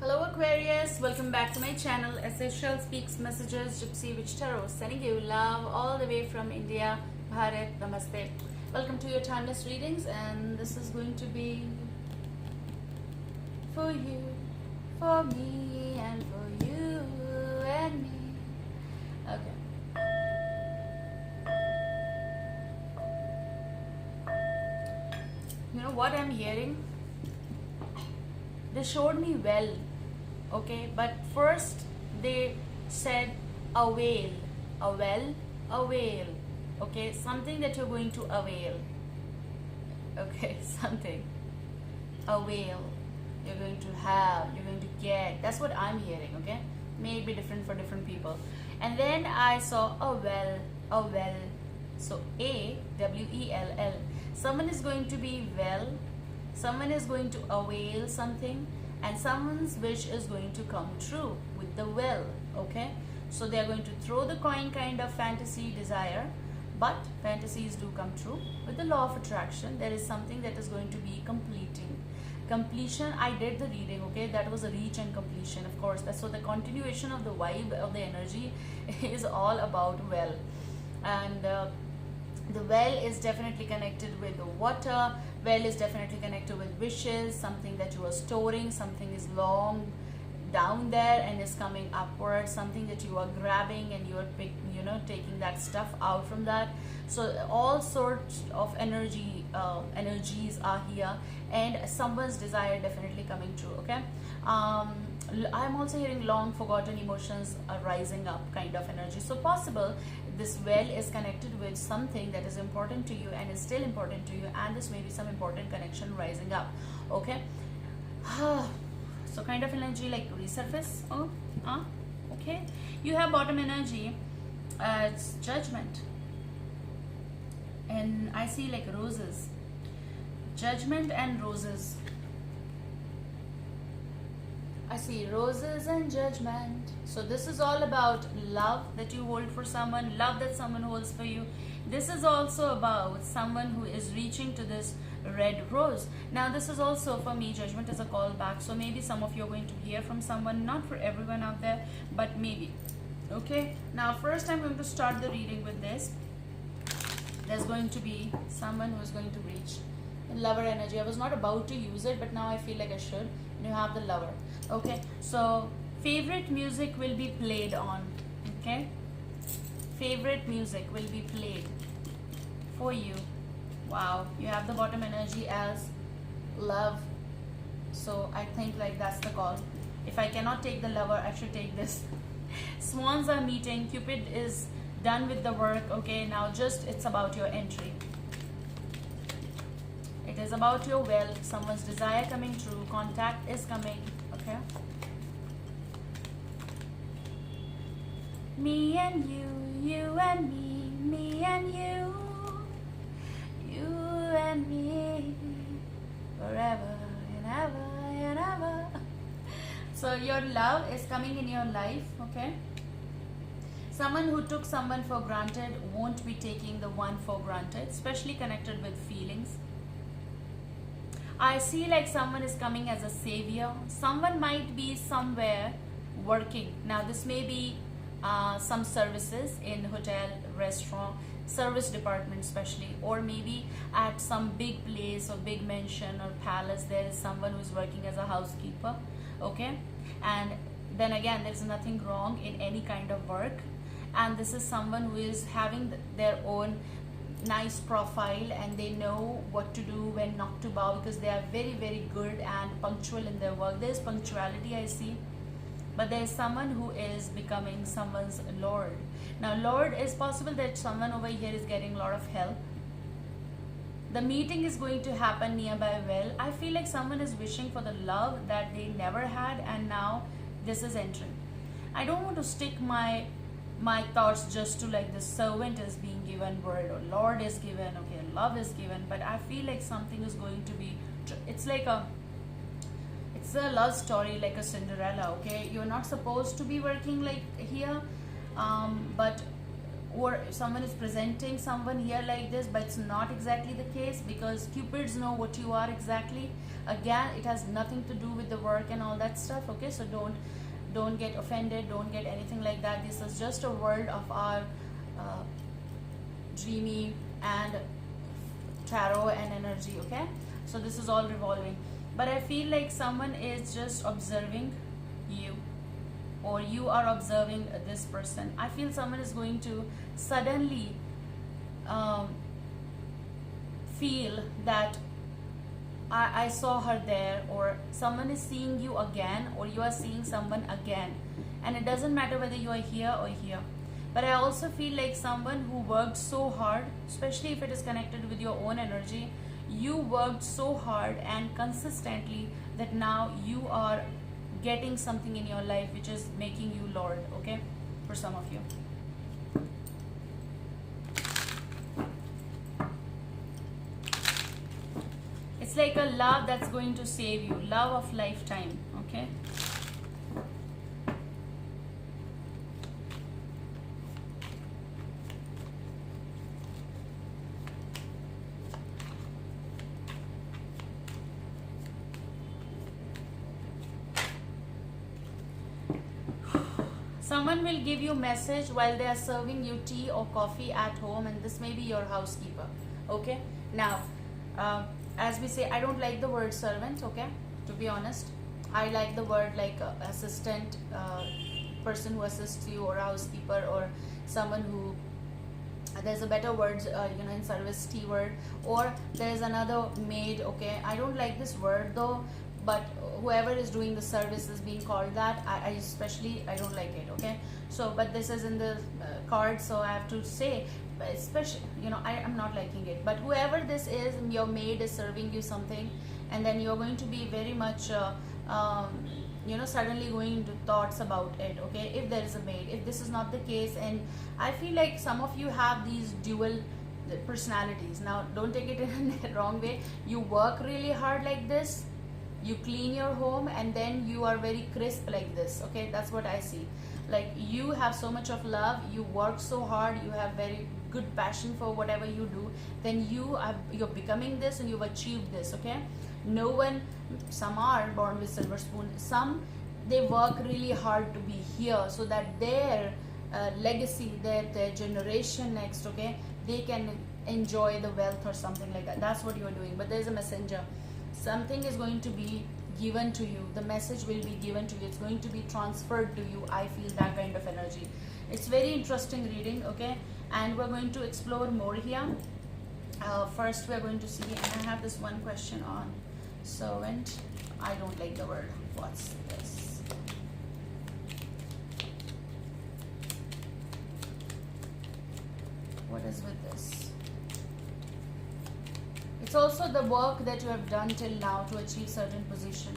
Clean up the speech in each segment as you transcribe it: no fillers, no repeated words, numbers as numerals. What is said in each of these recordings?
Hello Aquarius, welcome back to my channel Essential Speaks Messages Gypsy Witch Tarot, sending you love all the way from India, Bharat, Namaste. Welcome to your timeless readings, and this is going to be for you, for me, and for you and me. Okay. You know what I'm hearing? They showed me well, okay, but first they said a whale, a well, a whale, okay, something that you're going to avail, okay, something, a whale, you're going to have, you're going to get. That's what I'm hearing, okay, may be different for different people. And then I saw a well, so A-W-E-L-L. Someone is going to be well, someone is going to avail something, and someone's wish is going to come true with the well, okay? So they are going to throw the coin kind of fantasy desire, but fantasies do come true. With the law of attraction, there is something that is going to be completion. I did the reading, okay, that was a reach and completion, of course. That's so the continuation of the vibe of the energy is all about well. And the well is definitely connected with the water. Well is definitely connected with wishes, something that you are storing, something is long down there and is coming upward, something that you are grabbing and you are taking that stuff out from that. So all sorts of energies are here, and someone's desire definitely coming true, okay? I'm also hearing long forgotten emotions are rising up kind of energy. So possible this well is connected with something that is important to you and is still important to you, and this may be some important connection rising up, okay? So kind of energy like resurface. Okay, you have bottom energy, it's judgment, and I see like roses, judgment and roses. I see roses and judgment. So this is all about love that you hold for someone, love that someone holds for you. This is also about someone who is reaching to this red rose. Now this is also for me, judgment is a call back. So maybe some of you are going to hear from someone, not for everyone out there, but maybe. Okay, now first I'm going to start the reading with this. There's going to be someone who is going to reach lover energy. I was not about to use it, but now I feel like I should. You have the lover, okay? So favorite music will be played on, okay? Favorite music will be played for you. Wow, you have the bottom energy as love. So I think like that's the call. If I cannot take the lover, I should take this. Swans are meeting. Cupid is done with the work, okay? Now just it's about your entry. It is about your well, someone's desire coming true, contact is coming, okay? Me and you and me and you and me, forever and ever and ever. So your love is coming in your life, okay? Someone who took someone for granted won't be taking the one for granted, especially connected with feelings. I see like someone is coming as a savior. Someone might be somewhere working. Now this may be some services in hotel, restaurant, service department especially, or maybe at some big place or big mansion or palace there is someone who is working as a housekeeper, okay? And then again, there's nothing wrong in any kind of work, and this is someone who is having their own nice profile and they know what to do, when not to bow, because they are very, very good and punctual in their work. There's punctuality I see, but there's someone who is becoming someone's lord. Now lord is possible that someone over here is getting a lot of help. The meeting is going to happen nearby well. I feel like someone is wishing for the love that they never had, and now this is entering. I don't want to stick my thoughts just to like the servant is being given word or lord is given, okay, love is given, but I feel like something is going to be, it's a love story like a Cinderella, okay? You're not supposed to be working like here, but or someone is presenting someone here like this, but it's not exactly the case, because cupids know what you are exactly. Again, it has nothing to do with the work and all that stuff, okay? So don't get offended, don't get anything like that. This is just a word of our dreamy and tarot and energy, okay? So this is all revolving, but I feel like someone is just observing you, or you are observing this person. I feel someone is going to suddenly feel that I saw her there, or someone is seeing you again, or you are seeing someone again, and it doesn't matter whether you are here or here. But I also feel like someone who worked so hard, especially if it is connected with your own energy, you worked so hard and consistently that now you are getting something in your life which is making you Lord, okay, for some of you. It's like a love that's going to save you, love of lifetime, okay? Someone will give you message while they are serving you tea or coffee at home, and this may be your housekeeper, okay? Now, as we say, I don't like the word servant, okay, to be honest. I like the word like assistant, person who assists you, or housekeeper, or someone who, there's a better word, in service, steward, or there's another maid, okay? I don't like this word though, but whoever is doing the service is being called that. I don't like it, okay? So, but this is in the card, so I have to say, especially, I am not liking it. But whoever this is, your maid is serving you something, and then you're going to be very much suddenly going into thoughts about it, okay, if there is a maid. If this is not the case, and I feel like some of you have these dual personalities. Now, don't take it in the wrong way. You work really hard like this, you clean your home, and then you are very crisp like this, okay? That's what I see. Like, you have so much of love, you work so hard, you have very good passion for whatever you do, then you're becoming this, and you've achieved this, okay? No one, some are born with silver spoon, some, they work really hard to be here so that their legacy, their generation next, okay, they can enjoy the wealth or something like that. That's what you're doing. But there's a messenger. Something is going to be given to you. The message will be given to you. It's going to be transferred to you. I feel that kind of energy. It's very interesting reading, okay? And we're going to explore more here. First, we're going to see, and I have this one question on servant. I don't like the word. What's this? What is with this? It's also the work that you have done till now to achieve certain position.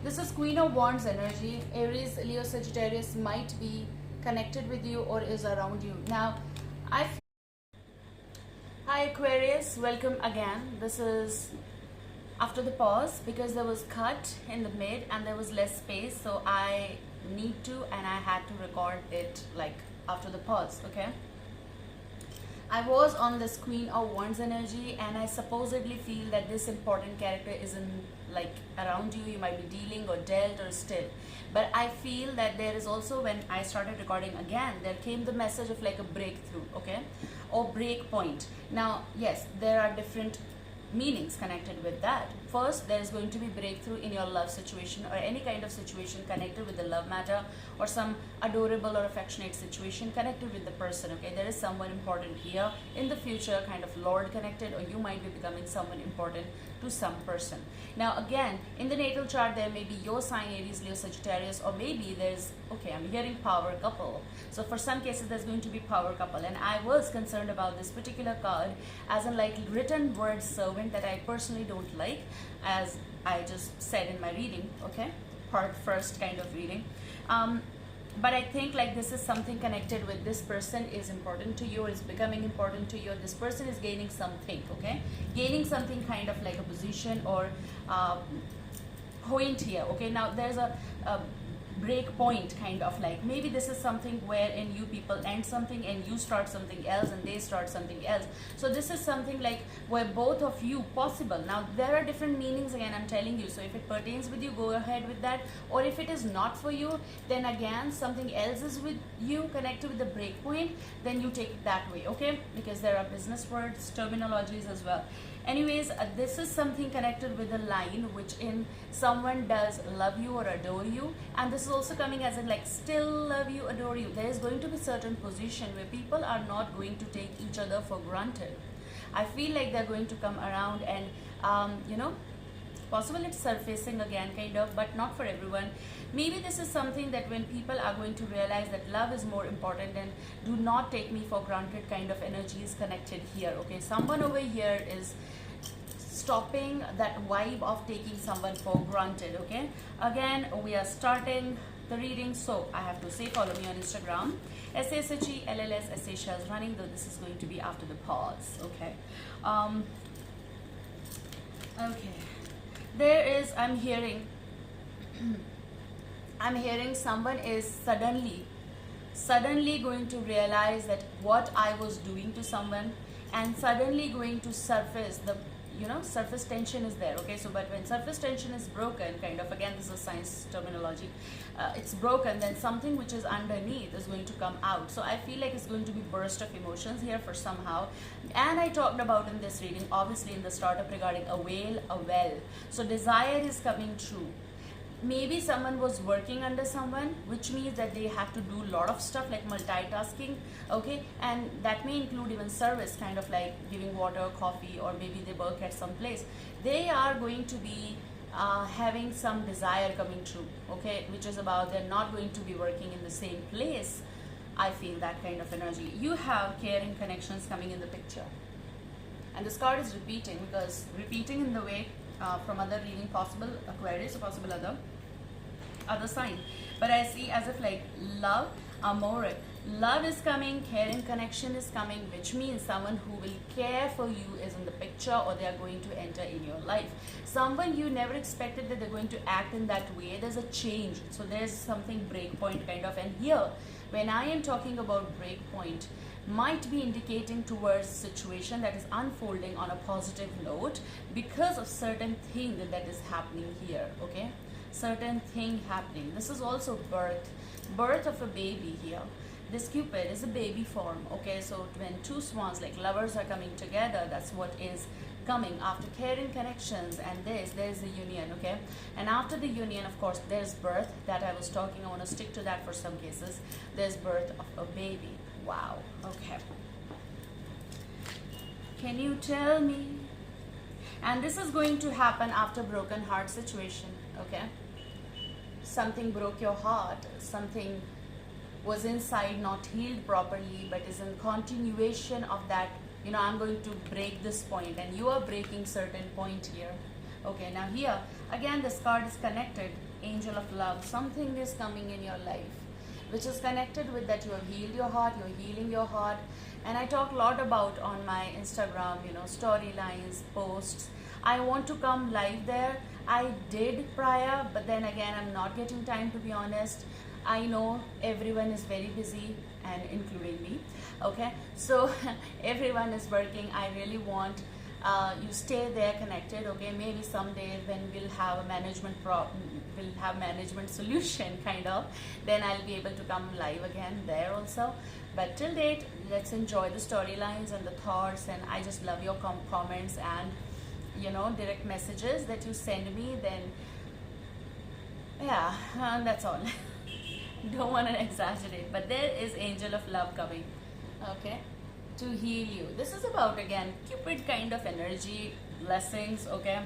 This is Queen of Wands energy. Aries, Leo, Sagittarius might be connected with you or is around you. Now, Hi Aquarius, welcome again. This is after the pause because there was cut in the mid and there was less space, so I need to, and I had to record it like after the pause, okay? I was on this Queen of Wands energy, and I supposedly feel that this important character is in like around you. You might be dealing or dealt or still, but I feel that there is also, when I started recording again, there came the message of like a breakthrough, okay, or break point. Now yes, there are different meanings connected with that. First, there is going to be breakthrough in your love situation or any kind of situation connected with the love matter, or some adorable or affectionate situation connected with the person, okay? There is someone important here in the future, kind of Lord connected, or you might be becoming someone important to some person. Now again, in the natal chart, there may be your sign, Aries, Leo, Sagittarius, or maybe there's, okay, I'm hearing power couple. So for some cases, there's going to be power couple, and I was concerned about this particular card as in like written word servant that I personally don't like, as I just said in my reading, okay, part first kind of reading. But I think like this is something connected with this person is important to you, or is becoming important to you. This person is gaining something, okay, gaining something kind of like a position, or point here. Okay, now there's a break point, kind of like, maybe this is something wherein you people end something and you start something else and they start something else. So this is something like where both of you possible. Now there are different meanings, again I'm telling you, so if it pertains with you, go ahead with that, or if it is not for you, then again something else is with you connected with the break point, then you take it that way. Okay, because there are business words, terminologies as well. Anyways, this is something connected with a line which in someone does love you or adore you, and this is also coming as in like still love you, adore you. There is going to be certain position where people are not going to take each other for granted. I feel like they're going to come around and you know, possible it's surfacing again kind of, but not for everyone. Maybe this is something that when people are going to realize that love is more important and do not take me for granted kind of energy is connected here. Okay, someone over here is stopping that vibe of taking someone for granted. Okay, again we are starting the reading, so I have to say follow me on Instagram, SASHELLS Shells Running, though this is going to be after the pause. Okay, okay, there is, I'm hearing someone is suddenly going to realize that what I was doing to someone, and suddenly going to surface the, you know, surface tension is there. Okay, so but when surface tension is broken, kind of, again this is science terminology, it's broken, then something which is underneath is going to come out. So I feel like it's going to be burst of emotions here for somehow. And I talked about in this reading, obviously in the startup, regarding a whale, a well. So desire is coming true. Maybe someone was working under someone, which means that they have to do a lot of stuff like multitasking. Okay, and that may include even service, kind of like giving water, coffee, or maybe they work at some place. They are going to be having some desire coming true. Okay, which is about they're not going to be working in the same place. I feel that kind of energy. You have caring connections coming in the picture, and this card is repeating, because repeating in the way from other reading, possible Aquarius or possible other sign, but I see as if like love, amore, love is coming, caring connection is coming, which means someone who will care for you is in the picture, or they are going to enter in your life. Someone you never expected that they're going to act in that way. There's a change, so there's something break point kind of. And here when I am talking about break point, might be indicating towards a situation that is unfolding on a positive note because of certain thing that is happening here. Okay, certain thing happening. This is also birth of a baby here. This Cupid is a baby form. Okay, so when two swans like lovers are coming together, that's what is coming after caring connections. And there's the union. Okay, and after the union, of course, there's birth that I was talking. I want to stick to that for some cases. There's birth of a baby. Wow. Okay, can you tell me? And this is going to happen after broken heart situation. Okay, something broke your heart, something was inside not healed properly, but is in continuation of that. You know, I'm going to break this point, and you are breaking certain point here. Okay, now here again this card is connected, angel of love. Something is coming in your life which is connected with that. You have healed your heart, you're healing your heart. And I talk a lot about on my Instagram, you know, storylines, posts. I want to come live there. I did prior, but then again I'm not getting time, to be honest. I know everyone is very busy, and including me. Okay, so everyone is working. I really want you stay there connected. Okay, maybe someday when we'll have a management solution kind of, then I'll be able to come live again there also. But till date, let's enjoy the storylines and the thoughts, and I just love your comments and, you know, direct messages that you send me. Then yeah, that's all. Don't want to exaggerate, but there is angel of love coming. Okay, to heal you. This is about, again, Cupid kind of energy, blessings. Okay,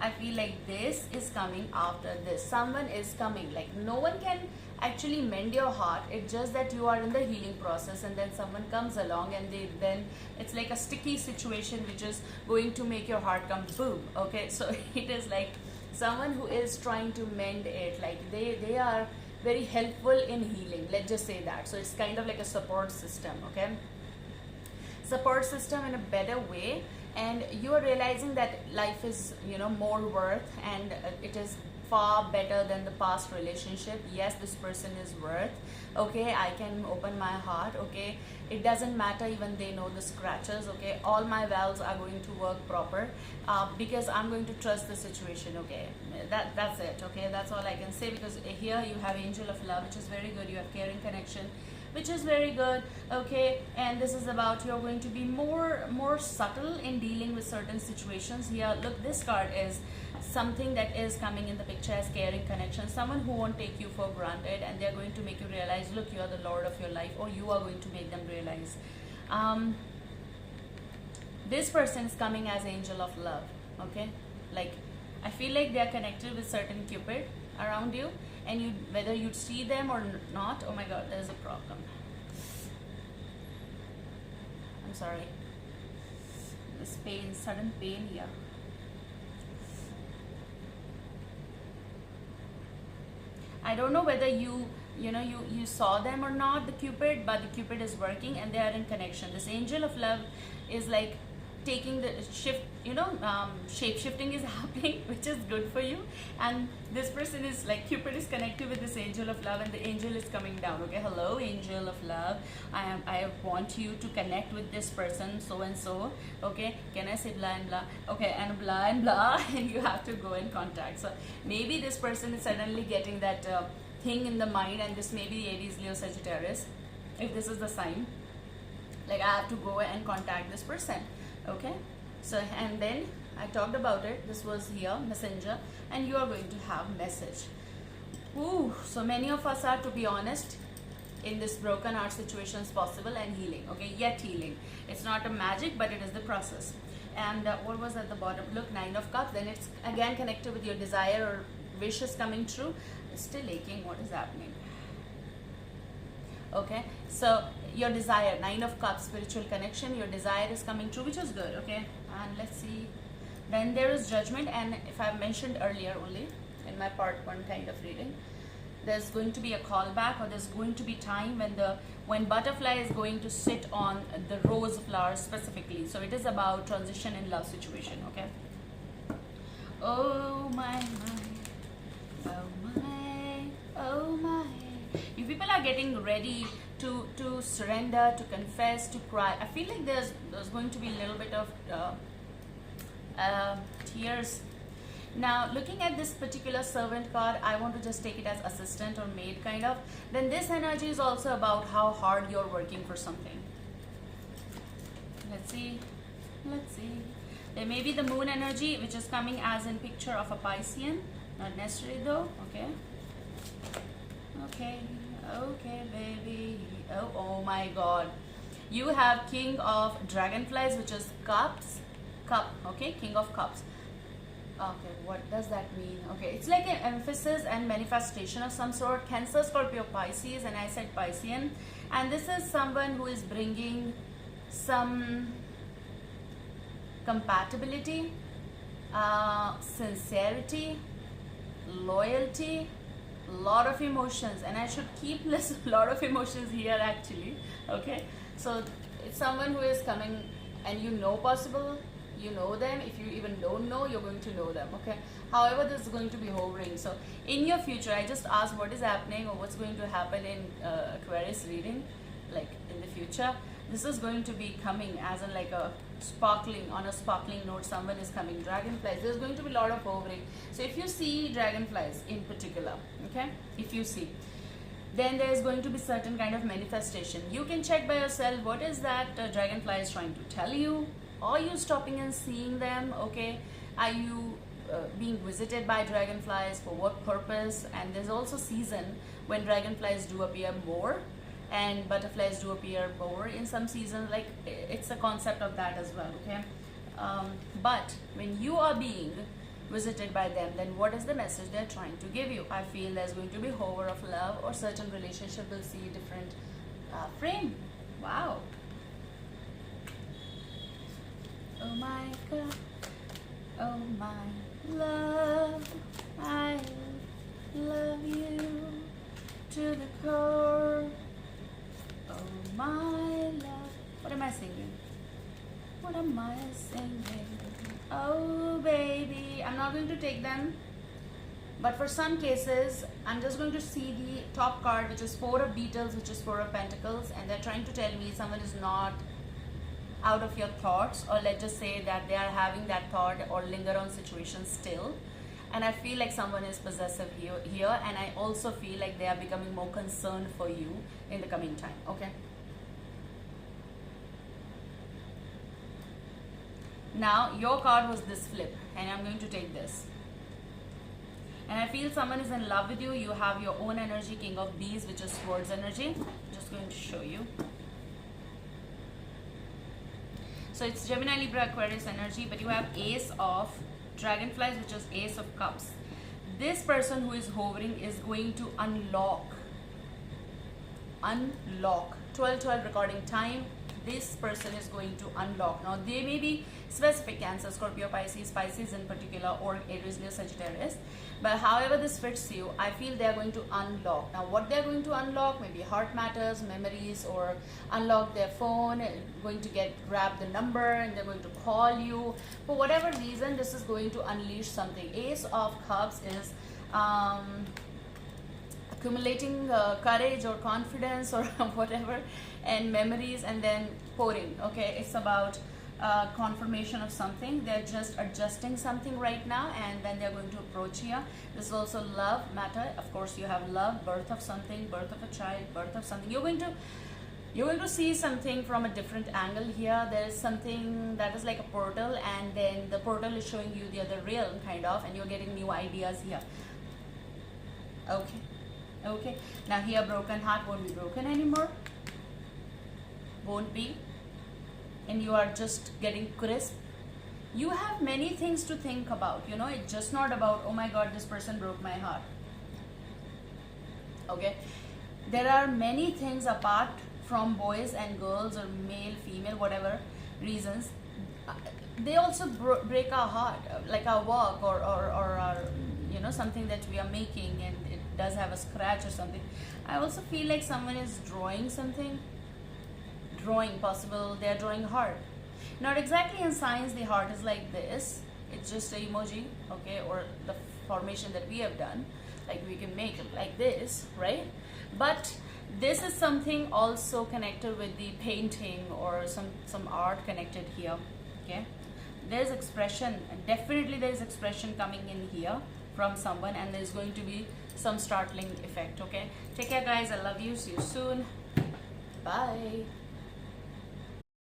I feel like this is coming after this. Someone is coming, like no one can actually mend your heart. It's just that you are in the healing process, and then someone comes along, and then it's like a sticky situation which is going to make your heart come boom. Okay, so it is like someone who is trying to mend it, like they are very helpful in healing, let's just say that. So it's kind of like a support system. Okay, support system in a better way, and you are realizing that life is, you know, more worth, and it is far better than the past relationship. Yes, this person is worth, okay, I can open my heart, okay, it doesn't matter even they know the scratches, okay, all my valves are going to work proper, because I'm going to trust the situation, okay, that's it, okay, that's all I can say. Because here you have angel of love, which is very good. You have caring connection, which is very good, okay, and this is about you're going to be more subtle in dealing with certain situations. Here, look, this card is something that is coming in the picture as caring connection, someone who won't take you for granted, and they're going to make you realize, look, you're the lord of your life, or you are going to make them realize. This person is coming as angel of love, okay, like I feel like they are connected with certain cupid around you, and you, whether you see them or not, oh my god, there's a problem. I'm sorry, this pain, sudden pain here. I don't know whether you know you saw them or not, the cupid, but the cupid is working and they are in connection. This angel of love is like taking the shift, you know, shape shifting is happening, which is good for you. And this person is like, cupid is connected with this angel of love, and the angel is coming down, okay, hello angel of love, I want you to connect with this person so and so, okay, can I say blah and blah, okay, and blah and you have to go and contact. So maybe this person is suddenly getting that thing in the mind, and this may be Aries, Leo, Sagittarius, if this is the sign, like I have to go and contact this person, okay. So, and then I talked about it, this was here, messenger, and you are going to have message. Ooh, so many of us are, to be honest, in this broken heart situations possible and healing, okay, yet healing. It's not a magic, but it is the process. And what was at the bottom? Look, 9 of Cups, then it's again connected with your desire or wishes coming true. It's still aching, what is happening? Okay, so your desire, 9 of Cups, spiritual connection, your desire is coming true, which is good, okay. And let's see, then there is judgment, and if I've mentioned earlier only in my part 1 kind of reading, there's going to be a callback, or there's going to be time when butterfly is going to sit on the rose flowers specifically. So it is about transition in love situation, okay. Oh my, oh my, oh my. You people are getting ready to surrender, to confess, to cry. I feel like there's going to be a little bit of tears. Now, looking at this particular servant card, I want to just take it as assistant or maid kind of. Then this energy is also about how hard you're working for something. Let's see. Let's see. There may be the moon energy, which is coming as in picture of a Piscean. Not necessarily though. Okay. Okay. Okay, baby. Oh my god. You have King of Dragonflies, which is Cups. Cup. Okay. King of Cups. Okay, what does that mean? Okay, it's like an emphasis and manifestation of some sort. Cancer, Scorpio, Pisces, and I said Piscean. And this is someone who is bringing some compatibility, sincerity, loyalty, lot of emotions. And I should keep list a lot of emotions here actually. Okay, so it's someone who is coming, and you know possible. You know them. If you even don't know, you're going to know them, okay. However, this is going to be hovering. So in your future, I just asked what is happening or what's going to happen in Aquarius reading, like in the future. This is going to be coming as in like a sparkling, on a sparkling note, someone is coming. Dragonflies, there's going to be a lot of hovering. So if you see dragonflies in particular, okay, if you see, then there's going to be certain kind of manifestation. You can check by yourself what is that dragonfly is trying to tell you. Are you stopping and seeing them, okay? Are you being visited by dragonflies? For what purpose? And there's also season when dragonflies do appear more and butterflies do appear more in some seasons. Like it's a concept of that as well, okay? But when you are being visited by them, then what is the message they're trying to give you? I feel there's going to be hover of love, or certain relationship will see different frame. Wow. Oh my God, oh my love, I love you to the core. Oh my love, what am I singing? What am I singing? Oh baby, I'm not going to take them. But for some cases, I'm just going to see the top card, which is Four of Beetles, which is Four of Pentacles, and they're trying to tell me someone is not out of your thoughts, or let's just say that they are having that thought or linger on situation still. And I feel like someone is possessive here, and I also feel like they are becoming more concerned for you in the coming time. Okay. Now your card was this flip, and I'm going to take this. And I feel someone is in love with you. You have your own energy, King of Bees, which is Swords energy. I'm just going to show you. So it's Gemini, Libra, Aquarius energy, but you have Ace of Dragonflies, which is Ace of Cups. This person who is hovering is going to unlock 12/12 recording time. This person is going to unlock. Now they may be specific: Cancer, Scorpio, Pisces in particular, or Aries, Leo, Sagittarius. But however this fits you, I feel they are going to unlock. Now what they are going to unlock, maybe heart matters, memories, or unlock their phone, going to grab the number, and they're going to call you. For whatever reason, this is going to unleash something. Ace of Cups is accumulating courage or confidence or whatever, and memories, and then pouring. Okay, it's about confirmation of something. They're just adjusting something right now, and then they're going to approach here. This is also love matter. Of course, you have love, birth of something, birth of a child, birth of something. You're going to see something from a different angle here. There is something that is like a portal, and then the portal is showing you the other realm, kind of, and you're getting new ideas here. Okay, now here broken heart won't be broken anymore, won't be, and you are just getting crisp. You have many things to think about, you know. It's just not about, oh my god, this person broke my heart. Okay, there are many things apart from boys and girls, or male, female, whatever reasons. They also break our heart, like our work, or our, you know, something that we are making, and it does have a scratch or something. I also feel like someone is drawing something. Possible they're drawing heart. Not exactly in science the heart is like this. It's just an emoji, okay, or the formation that we have done. Like we can make it like this, right? But this is something also connected with the painting, or some art connected here. Okay, there's expression, and definitely there's expression coming in here from someone, and there's going to be some startling effect. Okay, take care guys, I love you, see you soon, bye.